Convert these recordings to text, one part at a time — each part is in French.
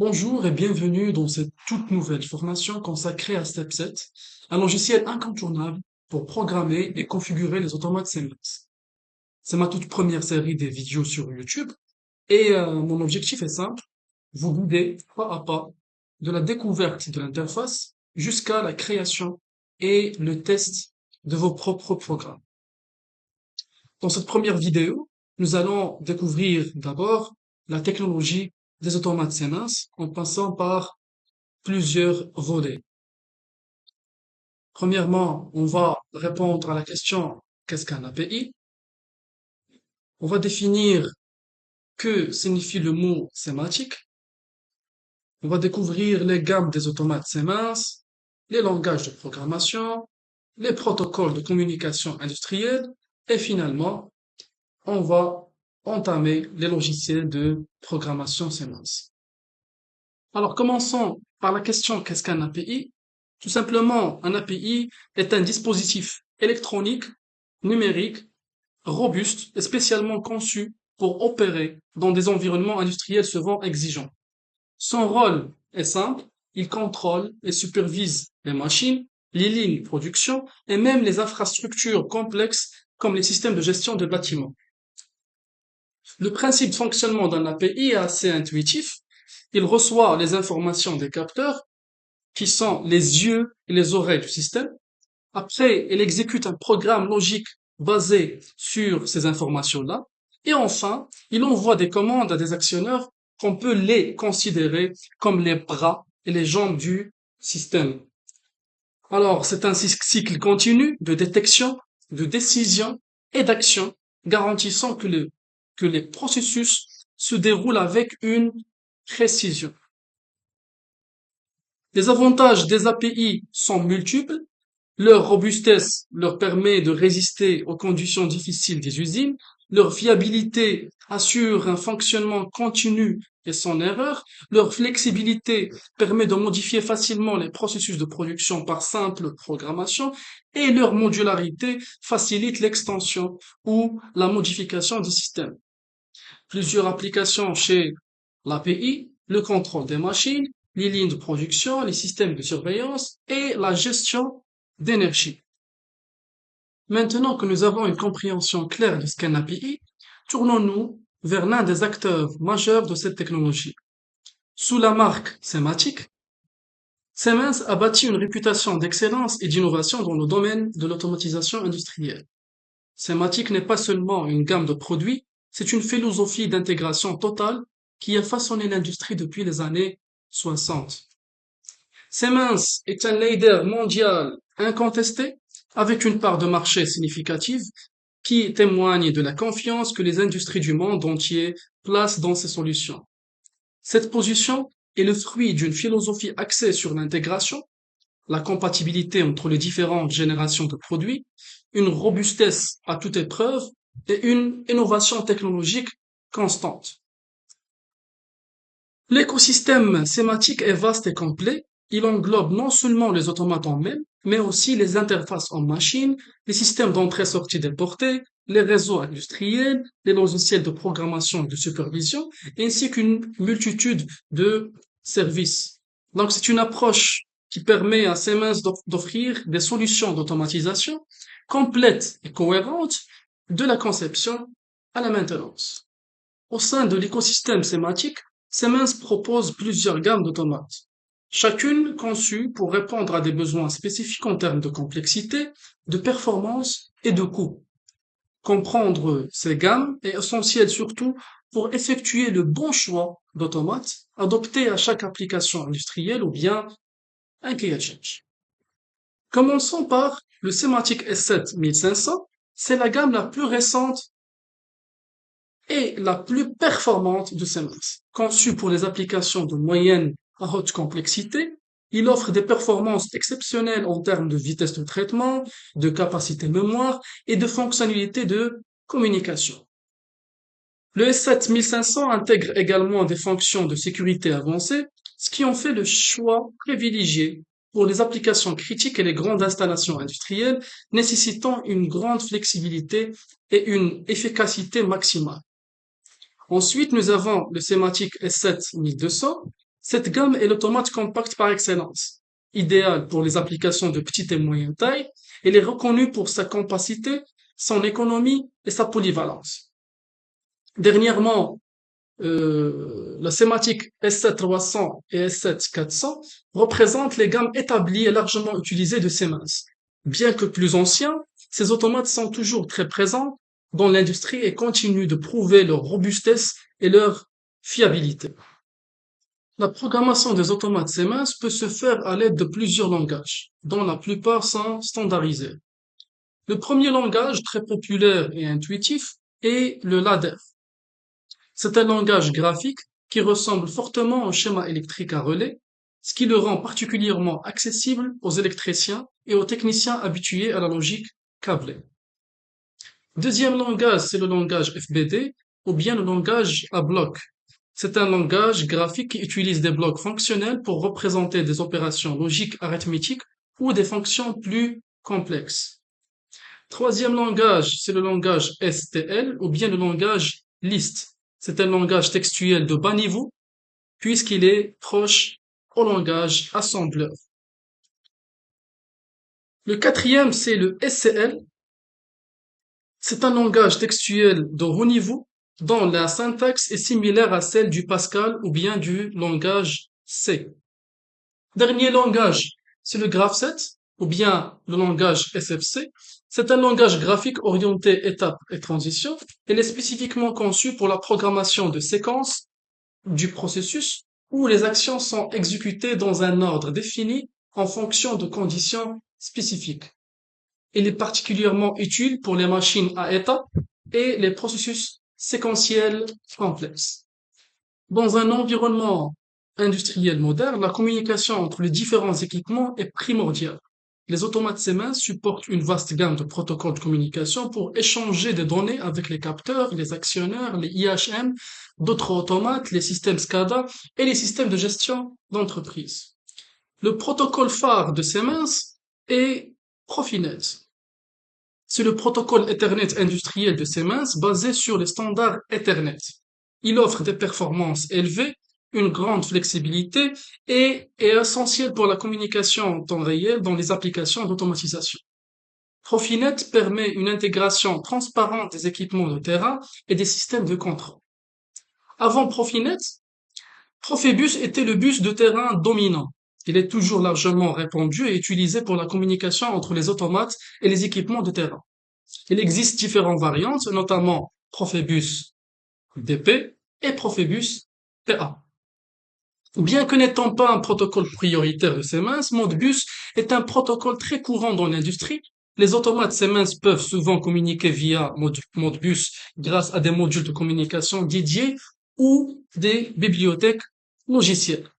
Bonjour et bienvenue dans cette toute nouvelle formation consacrée à Step7, un logiciel incontournable pour programmer et configurer les automates Siemens. C'est ma toute première série de vidéos sur YouTube et mon objectif est simple, vous guider pas à pas de la découverte de l'interface jusqu'à la création et le test de vos propres programmes. Dans cette première vidéo, nous allons découvrir d'abord la technologie des automates Siemens en passant par plusieurs volets. Premièrement, on va répondre à la question qu'est-ce qu'un API? On va définir que signifie le mot sématique. On va découvrir les gammes des automates Siemens, les langages de programmation, les protocoles de communication industrielle et finalement, on va entamer les logiciels de programmation Siemens. Alors, commençons par la question qu'est-ce qu'un API? Tout simplement, un API est un dispositif électronique, numérique, robuste et spécialement conçu pour opérer dans des environnements industriels souvent exigeants. Son rôle est simple, il contrôle et supervise les machines, les lignes de production et même les infrastructures complexes comme les systèmes de gestion de bâtiments. Le principe de fonctionnement d'un API est assez intuitif. Il reçoit les informations des capteurs, qui sont les yeux et les oreilles du système. Après, il exécute un programme logique basé sur ces informations-là. Et enfin, il envoie des commandes à des actionneurs qu'on peut les considérer comme les bras et les jambes du système. Alors, c'est un cycle continu de détection, de décision et d'action, garantissant que les processus se déroulent avec une précision. Les avantages des API sont multiples. Leur robustesse leur permet de résister aux conditions difficiles des usines. Leur fiabilité assure un fonctionnement continu et sans erreur. Leur flexibilité permet de modifier facilement les processus de production par simple programmation. Et leur modularité facilite l'extension ou la modification du système. Plusieurs applications chez l'API, le contrôle des machines, les lignes de production, les systèmes de surveillance et la gestion d'énergie. Maintenant que nous avons une compréhension claire de ce qu'est un API, tournons-nous vers l'un des acteurs majeurs de cette technologie. Sous la marque Semantic, Siemens a bâti une réputation d'excellence et d'innovation dans le domaine de l'automatisation industrielle. Semantic n'est pas seulement une gamme de produits, c'est une philosophie d'intégration totale qui a façonné l'industrie depuis les années 60. Siemens est un leader mondial incontesté, avec une part de marché significative, qui témoigne de la confiance que les industries du monde entier placent dans ses solutions. Cette position est le fruit d'une philosophie axée sur l'intégration, la compatibilité entre les différentes générations de produits, une robustesse à toute épreuve et une innovation technologique constante. L'écosystème sématique est vaste et complet. Il englobe non seulement les automates en eux-mêmes, mais aussi les interfaces en machine, les systèmes d'entrée-sortie déportés, les réseaux industriels, les logiciels de programmation et de supervision, ainsi qu'une multitude de services. Donc c'est une approche qui permet à Siemens d'offrir des solutions d'automatisation complètes et cohérentes de la conception à la maintenance. Au sein de l'écosystème sématique, Siemens propose plusieurs gammes d'automates, chacune conçue pour répondre à des besoins spécifiques en termes de complexité, de performance et de coût. Comprendre ces gammes est essentiel surtout pour effectuer le bon choix d'automates adopté à chaque application industrielle ou bien un cahier de charge. Commençons par le Semantic S7 1500, c'est la gamme la plus récente et la plus performante de Siemens. Conçu pour les applications de moyenne à haute complexité, il offre des performances exceptionnelles en termes de vitesse de traitement, de capacité mémoire et de fonctionnalité de communication. Le S7 1500 intègre également des fonctions de sécurité avancées, ce qui en fait le choix privilégié pour les applications critiques et les grandes installations industrielles nécessitant une grande flexibilité et une efficacité maximale. Ensuite, nous avons le Semantic S7 1200. Cette gamme est l'automate compact par excellence, idéal pour les applications de petite et moyenne taille. Il est reconnu pour sa compacité, son économie et sa polyvalence. Dernièrement, la sématique S7300 et S7400 représentent les gammes établies et largement utilisées de Siemens. Bien que plus anciens, ces automates sont toujours très présents dans l'industrie et continuent de prouver leur robustesse et leur fiabilité. La programmation des automates Siemens peut se faire à l'aide de plusieurs langages, dont la plupart sont standardisés. Le premier langage, très populaire et intuitif, est le ladder. C'est un langage graphique qui ressemble fortement au schéma électrique à relais, ce qui le rend particulièrement accessible aux électriciens et aux techniciens habitués à la logique câblée. Deuxième langage, c'est le langage FBD ou bien le langage à blocs. C'est un langage graphique qui utilise des blocs fonctionnels pour représenter des opérations logiques arithmétiques ou des fonctions plus complexes. Troisième langage, c'est le langage STL ou bien le langage LIST. C'est un langage textuel de bas niveau puisqu'il est proche au langage assembleur. Le quatrième, c'est le SCL. C'est un langage textuel de haut niveau dont la syntaxe est similaire à celle du Pascal ou bien du langage C. Dernier langage, c'est le GraphSet ou bien le langage SFC. C'est un langage graphique orienté étapes et transitions. Il est spécifiquement conçu pour la programmation de séquences du processus où les actions sont exécutées dans un ordre défini en fonction de conditions spécifiques. Il est particulièrement utile pour les machines à étapes et les processus séquentiels complexes. Dans un environnement industriel moderne, la communication entre les différents équipements est primordiale. Les automates Siemens supportent une vaste gamme de protocoles de communication pour échanger des données avec les capteurs, les actionneurs, les IHM, d'autres automates, les systèmes SCADA et les systèmes de gestion d'entreprise. Le protocole phare de Siemens est Profinet. C'est le protocole Ethernet industriel de Siemens basé sur les standards Ethernet. Il offre des performances élevées, une grande flexibilité et est essentiel pour la communication en temps réel dans les applications d'automatisation. Profinet permet une intégration transparente des équipements de terrain et des systèmes de contrôle. Avant Profinet, Profibus était le bus de terrain dominant. Il est toujours largement répandu et utilisé pour la communication entre les automates et les équipements de terrain. Il existe différentes variantes, notamment Profibus DP et Profibus PA. Bien que n'étant pas un protocole prioritaire de Siemens, Modbus est un protocole très courant dans l'industrie. Les automates Siemens peuvent souvent communiquer via Modbus grâce à des modules de communication dédiés ou des bibliothèques logicielles.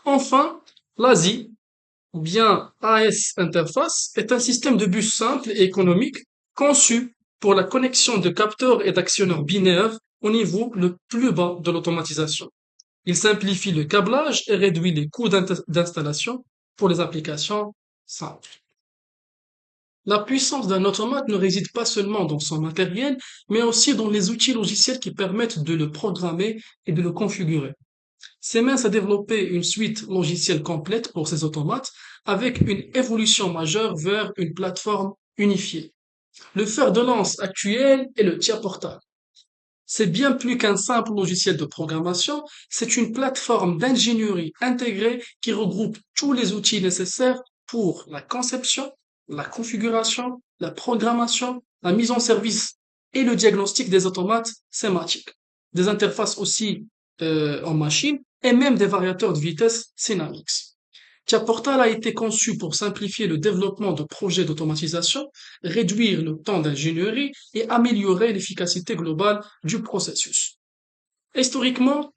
Enfin, l'ASI, ou bien AS Interface, est un système de bus simple et économique conçu pour la connexion de capteurs et d'actionneurs binaires au niveau le plus bas de l'automatisation. Il simplifie le câblage et réduit les coûts d'installation pour les applications simples. La puissance d'un automate ne réside pas seulement dans son matériel, mais aussi dans les outils logiciels qui permettent de le programmer et de le configurer. Siemens a développé une suite logicielle complète pour ces automates avec une évolution majeure vers une plateforme unifiée. Le fer de lance actuel est le TIA Portal. C'est bien plus qu'un simple logiciel de programmation, c'est une plateforme d'ingénierie intégrée qui regroupe tous les outils nécessaires pour la conception, la configuration, la programmation, la mise en service et le diagnostic des automates sématiques, des interfaces aussi en machine et même des variateurs de vitesse Dynamics. TIA-Portal a été conçu pour simplifier le développement de projets d'automatisation, réduire le temps d'ingénierie et améliorer l'efficacité globale du processus. Historiquement,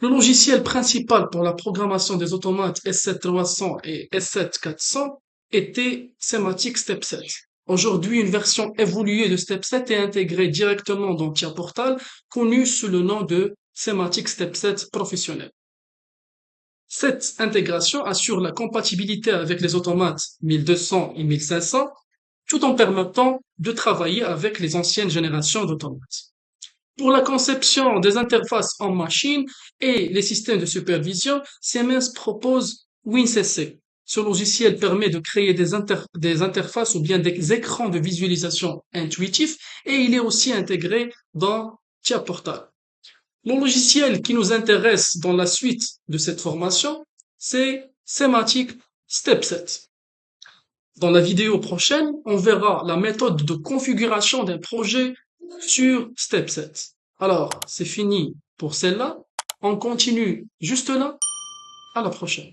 le logiciel principal pour la programmation des automates S7300 et S7400 était Semantic Stepset. Aujourd'hui, une version évoluée de Stepset est intégrée directement dans TIA-Portal, connu sous le nom de Semantic Stepset professionnel. Cette intégration assure la compatibilité avec les automates 1200 et 1500, tout en permettant de travailler avec les anciennes générations d'automates. Pour la conception des interfaces en machine et les systèmes de supervision, Siemens propose WinCC. Ce logiciel permet de créer des interfaces ou bien des écrans de visualisation intuitifs et il est aussi intégré dans TIA Portal. Le logiciel qui nous intéresse dans la suite de cette formation, c'est Semantic Stepset. Dans la vidéo prochaine, on verra la méthode de configuration d'un projet sur Stepset. Alors, c'est fini pour celle-là. On continue juste là. À la prochaine.